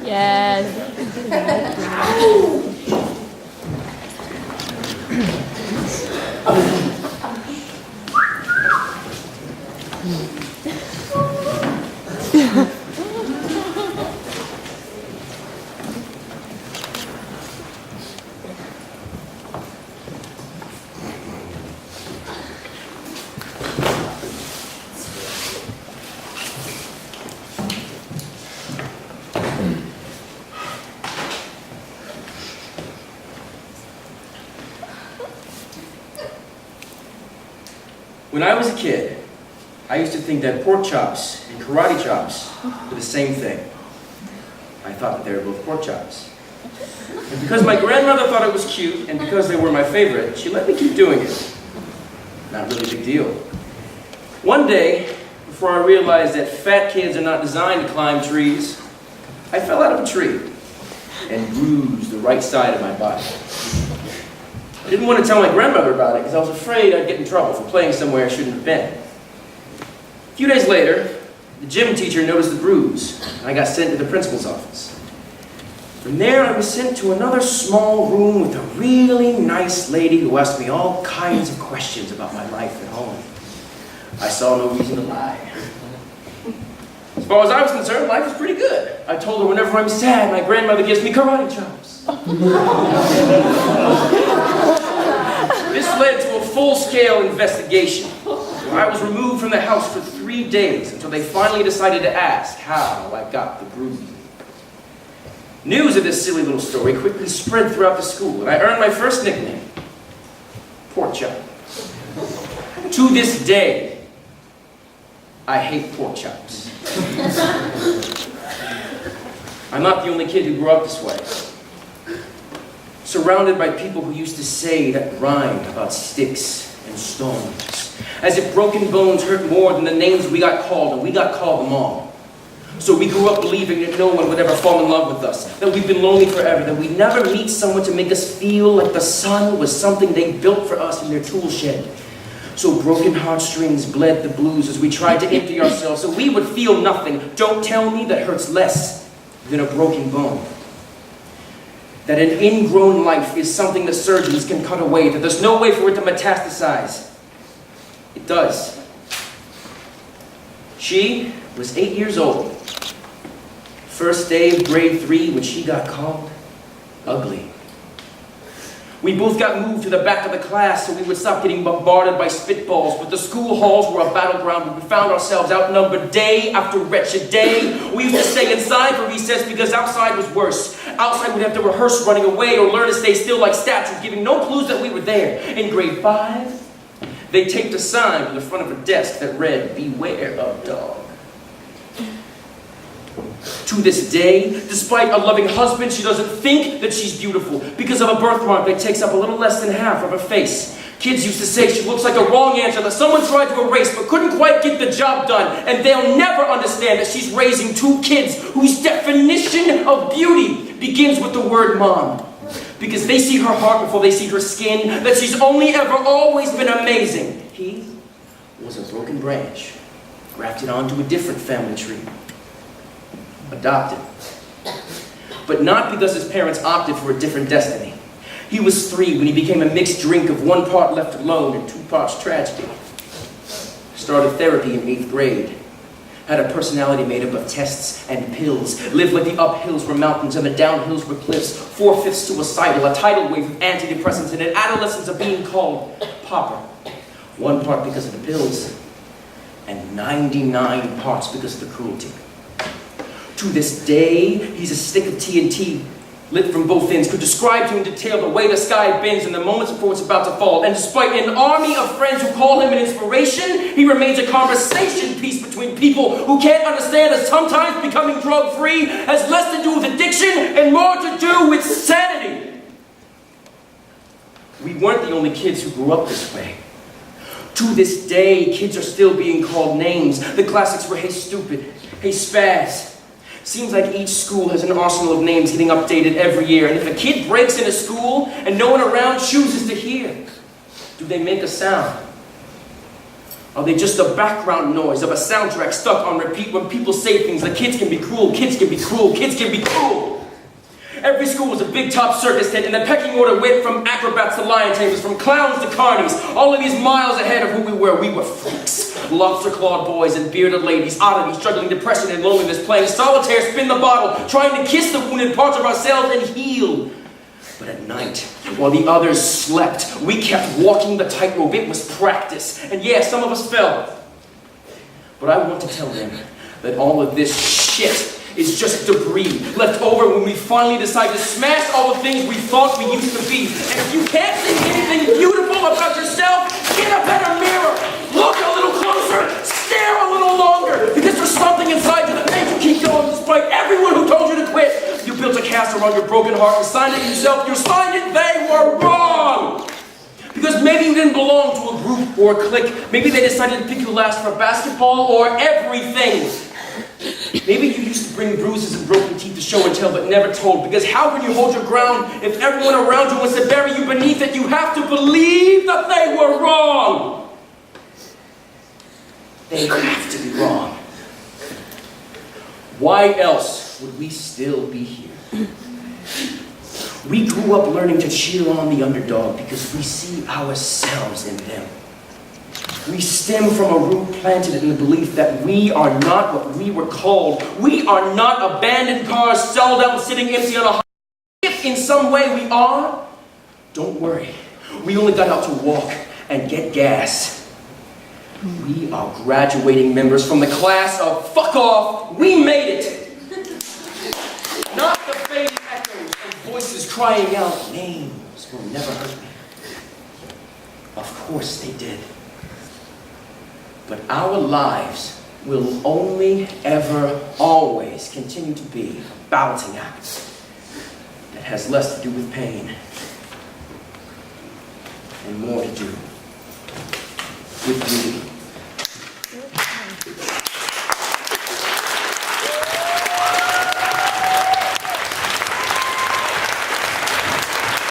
Yes. When I was a kid, I used to think that pork chops and karate chops were the same thing. I thought that they were both pork chops. And because my grandmother thought it was cute, and because they were my favorite, she let me keep doing it. Not really a big deal. One day, before I realized that fat kids are not designed to climb trees, I fell out of a tree and bruised the right side of my body. I didn't want to tell my grandmother about it because I was afraid I'd get in trouble for playing somewhere I shouldn't have been. A few days later, the gym teacher noticed the bruise, and I got sent to the principal's office. From there, I was sent to another small room with a really nice lady who asked me all kinds of questions about my life at home. I saw no reason to lie. As far as I was concerned, life was pretty good. I told her whenever I'm sad, my grandmother gives me karate chops. This led to a full-scale investigation. I was removed from the house for 3 days until they finally decided to ask how I got the bruise. News of this silly little story quickly spread throughout the school, and I earned my first nickname, Pork Chop. To this day, I hate pork chops. I'm not the only kid who grew up this way. Surrounded by people who used to say that rhymed about sticks and stones, as if broken bones hurt more than the names we got called, and we got called them all. So we grew up believing that no one would ever fall in love with us, that we've been lonely forever, that we'd never meet someone to make us feel like the sun was something they built for us in their tool shed. So broken heartstrings bled the blues as we tried to empty ourselves so we would feel nothing. Don't tell me that hurts less than a broken bone. That an ingrown life is something that surgeons can cut away, that there's no way for it to metastasize. It does. She was 8 years old. First day of grade 3 when she got called ugly. We both got moved to the back of the class so we would stop getting bombarded by spitballs, but the school halls were a battleground where we found ourselves outnumbered day after wretched day. We used to stay inside for recess because outside was worse. Outside we'd have to rehearse running away or learn to stay still like statues, giving no clues that we were there. In grade 5, they taped a sign to the front of a desk that read, "Beware of dog." To this day, despite a loving husband, she doesn't think that she's beautiful because of a birthmark that takes up a little less than half of her face. Kids used to say she looks like a wrong answer that someone tried to erase but couldn't quite get the job done. And they'll never understand that she's raising 2 kids whose definition of beauty begins with the word mom. Because they see her heart before they see her skin, that she's only ever always been amazing. He was a broken branch, grafted onto a different family tree. Adopted. But not because his parents opted for a different destiny. He was 3 when he became a mixed drink of 1 part left alone and 2 parts tragedy. Started therapy in 8th grade. Had a personality made up of tests and pills. Lived like the uphills were mountains and the downhills were cliffs. 4/5 suicidal, a tidal wave of antidepressants, and an adolescence of being called pauper. 1 part because of the pills, and 99 parts because of the cruelty. To this day, he's a stick of TNT, lit from both ends, could describe to in detail the way the sky bends in the moments before it's about to fall. And despite an army of friends who call him an inspiration, he remains a conversation piece between people who can't understand that sometimes becoming drug-free has less to do with addiction and more to do with sanity. We weren't the only kids who grew up this way. To this day, kids are still being called names. The classics were, "Hey stupid," "Hey spaz." Seems like each school has an arsenal of names getting updated every year, and if a kid breaks into school and no one around chooses to hear, do they make a sound? Are they just the background noise of a soundtrack stuck on repeat when people say things like kids can be cruel, kids can be cruel, kids can be cruel? Every school was a big top circus tent, and the pecking order went from acrobats to lion tamers, from clowns to carnies, all of these miles ahead of who we were. We were freaks, lobster-clawed boys and bearded ladies, oddities, struggling depression and loneliness, playing solitaire, spin the bottle, trying to kiss the wounded parts of ourselves and heal. But at night, while the others slept, we kept walking the tightrope. It was practice, and yeah, some of us fell. But I want to tell them that all of this shit is just debris left over when we finally decide to smash all the things we thought we used to be. And if you can't see anything beautiful about yourself, get a better mirror, look a little closer, stare a little longer, because there's something inside you that makes you keep going despite everyone who told you to quit. You built a cast around your broken heart and signed it yourself. You signed it, they were wrong. Because maybe you didn't belong to a group or a clique. Maybe they decided to pick you last for basketball or everything. Maybe you used to bring bruises and broken teeth to show and tell, but never told. Because how can you hold your ground if everyone around you wants to bury you beneath it? You have to believe that they were wrong. They have to be wrong. Why else would we still be here? We grew up learning to cheer on the underdog because we see ourselves in them. We stem from a root planted in the belief that we are not what we were called. We are not abandoned cars sold out and sitting empty on a highway. If in some way we are, don't worry. We only got out to walk and get gas. We are graduating members from the class of fuck off, we made it. Not the fading echoes and voices crying out, names will never hurt me. Of course they did. But our lives will only, ever, always continue to be a balancing act that has less to do with pain and more to do with beauty.